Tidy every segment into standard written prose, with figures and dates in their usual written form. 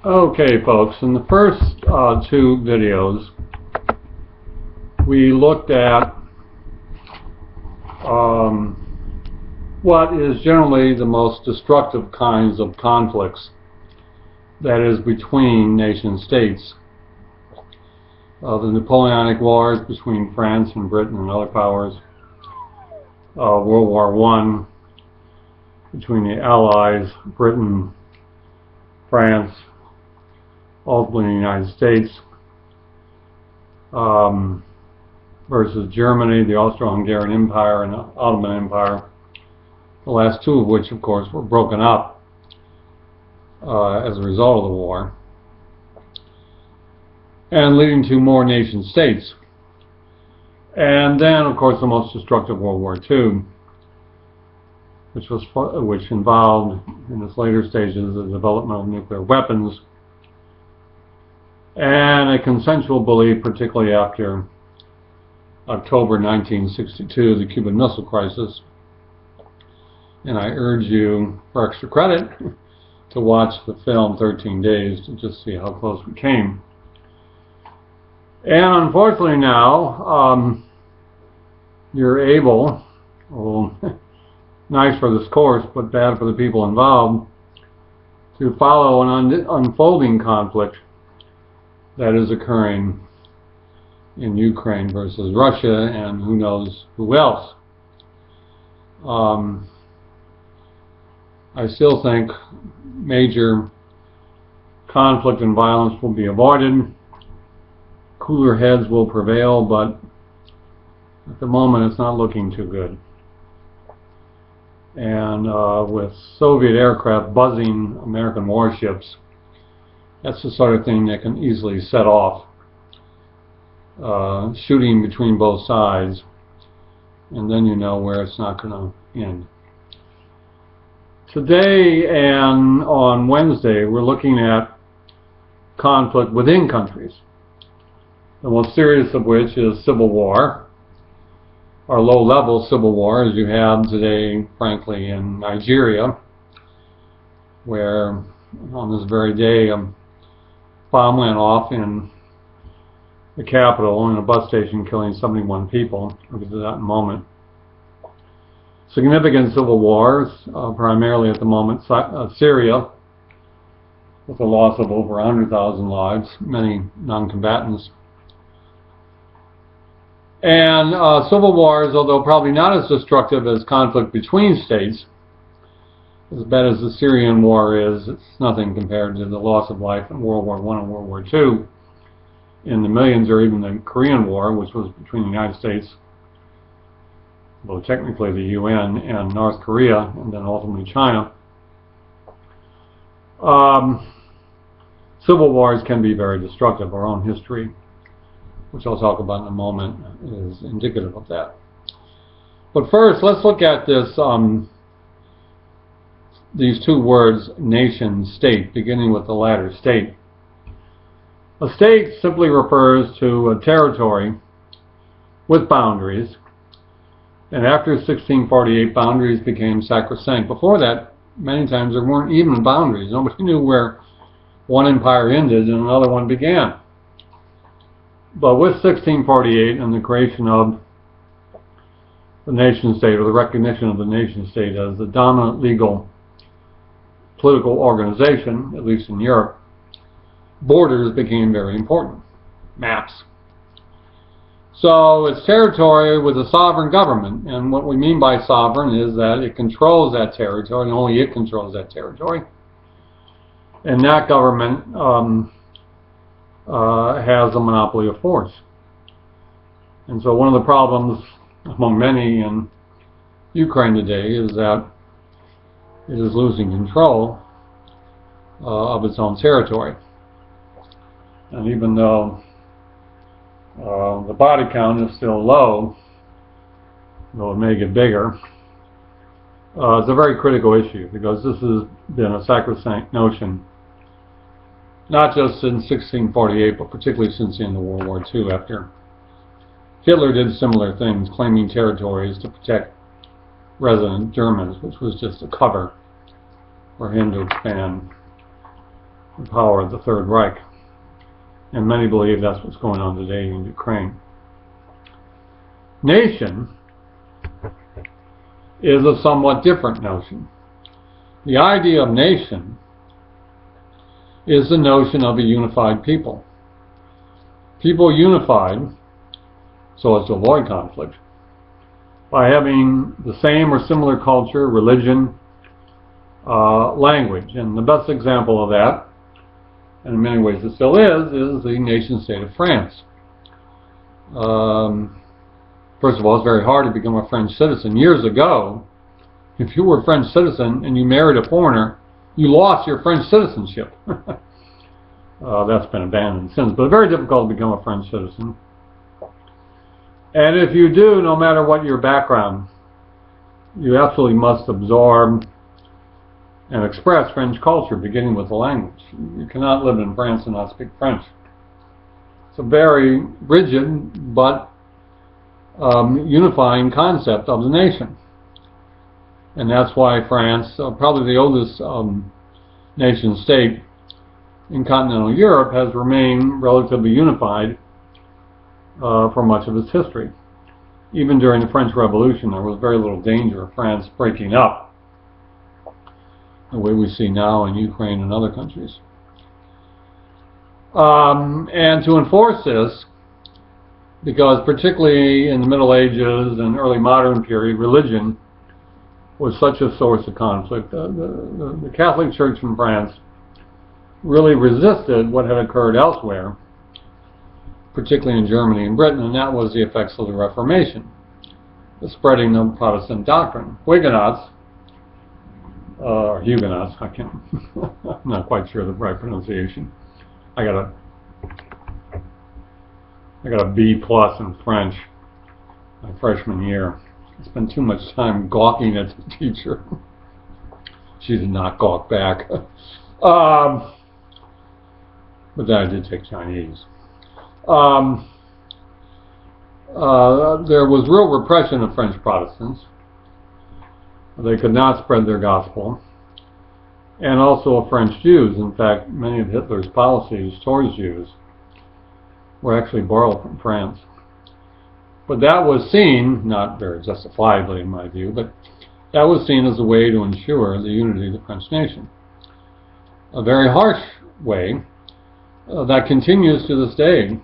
Okay, folks, in the first two videos, we looked at what is generally the most destructive kinds of conflicts, that is, between nation states. The Napoleonic Wars between France and Britain and other powers, World War I between the Allies, Britain, France, ultimately the United States, versus Germany, the Austro-Hungarian Empire, and the Ottoman Empire, the last two of which, of course, were broken up as a result of the war, and leading to more nation states. And then, of course, the most destructive World War II, which involved, in its later stages, the development of nuclear weapons, and a consensual belief, particularly after October 1962, the Cuban Missile Crisis. And I urge you, for extra credit, to watch the film 13 Days to just see how close we came. And unfortunately now, you're able, nice for this course, but bad for the people involved, to follow an unfolding conflict that is occurring in Ukraine versus Russia, and who knows who else. I still think major conflict and violence will be avoided. Cooler heads will prevail, but at the moment it's not looking too good. And with Soviet aircraft buzzing American warships, that's the sort of thing that can easily set off shooting between both sides, and then you know where it's not going to end. Today and on Wednesday, we're looking at conflict within countries, the most serious of which is civil war, or low-level civil war, as you have today, frankly, in Nigeria, where on this very day a bomb went off in the capital in a bus station, killing 71 people. We'll get to that in a moment. Significant civil wars, primarily at the moment Syria, with the loss of over 100,000 lives, many non-combatants. And civil wars, although probably not as destructive as conflict between states, as bad as the Syrian war is, it's nothing compared to the loss of life in World War I and World War II in the millions, or even the Korean War, which was between the United States, well, technically the UN, and North Korea, and then ultimately China. Civil wars can be very destructive. Our own history, which I'll talk about in a moment, is indicative of that. But first, let's look at this, these two words, nation, state, beginning with the latter, state. A state simply refers to a territory with boundaries, and after 1648, boundaries became sacrosanct. Before that, many times there weren't even boundaries. Nobody knew where one empire ended and another one began. But with 1648 and the creation of the nation state, or the recognition of the nation state as the dominant legal political organization, at least in Europe, borders became very important. Maps. So it's territory with a sovereign government, and what we mean by sovereign is that it controls that territory, and only it controls that territory. And that government has a monopoly of force. And so one of the problems, among many in Ukraine today, is that it is losing control of its own territory. And even though the body count is still low, though it may get bigger, it's a very critical issue, because this has been a sacrosanct notion, not just in 1648, but particularly since the end of World War II, after Hitler did similar things, claiming territories to protect resident Germans, which was just a cover for him to expand the power of the Third Reich. And many believe that's what's going on today in Ukraine. Nation is a somewhat different notion. The idea of nation is the notion of a unified people. People unified so as to avoid conflict by having the same or similar culture, religion, language. And the best example of that, and in many ways it still is the nation-state of France. First of all, it's very hard to become a French citizen. Years ago, if you were a French citizen and you married a foreigner, you lost your French citizenship. That's been abandoned since, but very difficult to become a French citizen. And if you do, no matter what your background, you absolutely must absorb and express French culture, beginning with the language. You cannot live in France and not speak French. It's a very rigid but unifying concept of the nation. And that's why France, probably the oldest nation state in continental Europe, has remained relatively unified for much of its history. Even during the French Revolution, there was very little danger of France breaking up the way we see now in Ukraine and other countries. And to enforce this, because particularly in the Middle Ages and early modern period, religion was such a source of conflict. The Catholic Church in France really resisted what had occurred elsewhere, particularly in Germany and Britain, and that was the effects of the Reformation, the spreading of Protestant doctrine. Huguenots, or Huguenots, I'm not quite sure the right pronunciation. I got a B+ in French my freshman year. I spent too much time gawking at the teacher. She did not gawk back. But then I did take Chinese. There was real repression of French Protestants. They could not spread their gospel. And also of French Jews. In fact, many of Hitler's policies towards Jews were actually borrowed from France. But that was seen, not very justifiably in my view, but that was seen as a way to ensure the unity of the French nation. A very harsh way that continues to this day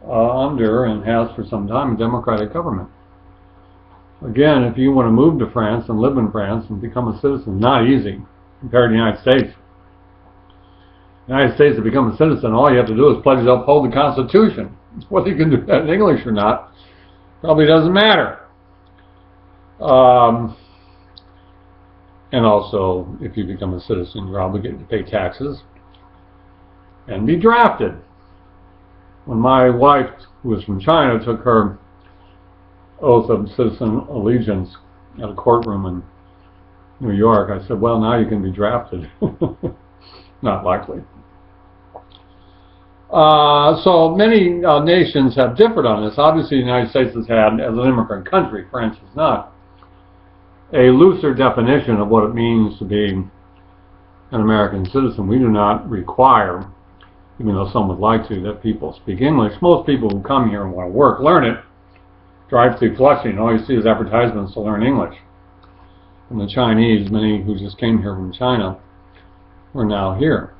under, and has for some time, a democratic government. Again, if you want to move to France and live in France and become a citizen, not easy compared to the United States. The United States, to become a citizen, all you have to do is pledge to uphold the Constitution. Whether you can do that in English or not probably doesn't matter. And also, if you become a citizen, you're obligated to pay taxes and be drafted. When my wife, who was from China, took her oath of citizen allegiance at a courtroom in New York, I said, well, now you can be drafted. Not likely. So many nations have differed on this. Obviously, the United States has had, as an immigrant country, France has not, a looser definition of what it means to be an American citizen. We do not require, even though some would like to, that people speak English. Most people who come here and want to work learn it. Drive through Flushing, all you see is advertisements to learn English. And the Chinese, many who just came here from China, were now here.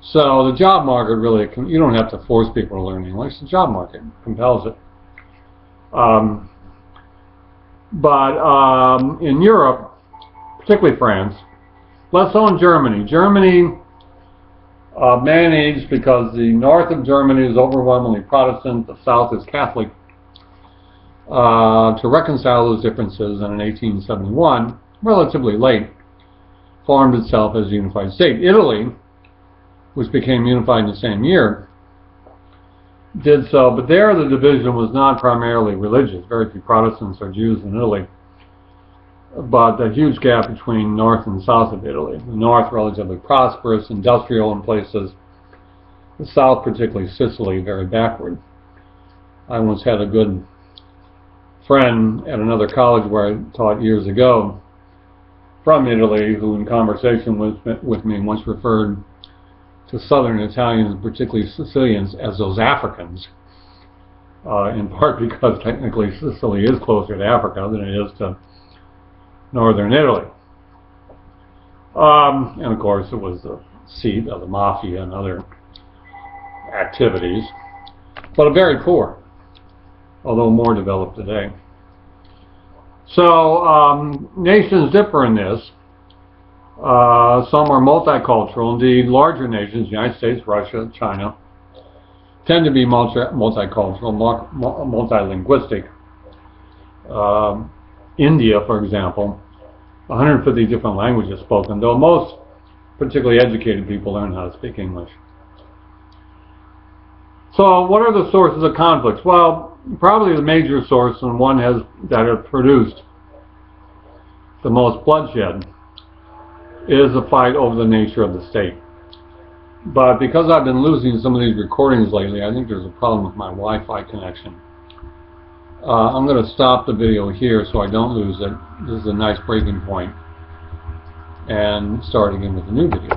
So the job market really, you don't have to force people to learn English. The job market compels it. But in Europe, particularly France, less so in Germany. Germany managed, because the north of Germany is overwhelmingly Protestant, the south is Catholic, to reconcile those differences, and in 1871, relatively late, formed itself as a unified state. Italy, which became unified in the same year, did so, but there the division was not primarily religious. Very few Protestants or Jews in Italy, but a huge gap between north and south of Italy. The north relatively prosperous, industrial in places. The south, particularly Sicily, very backward. I once had a good friend at another college where I taught years ago from Italy who in conversation with me once referred to southern Italians, particularly Sicilians, as those Africans, in part because technically Sicily is closer to Africa than it is to northern Italy. And of course it was the seat of the mafia and other activities, but very poor, although more developed today. So nations differ in this. Some are multicultural. Indeed, larger nations, the United States, Russia, China, tend to be multicultural, multilinguistic. India, for example, 150 different languages spoken, though most particularly educated people learn how to speak English. So what are the sources of conflicts? Well, probably the major source, and one that has produced the most bloodshed, is the fight over the nature of the state. But because I've been losing some of these recordings lately, I think there's a problem with my Wi-Fi connection. I'm going to stop the video here so I don't lose it. This is a nice breaking point, and start again with a new video.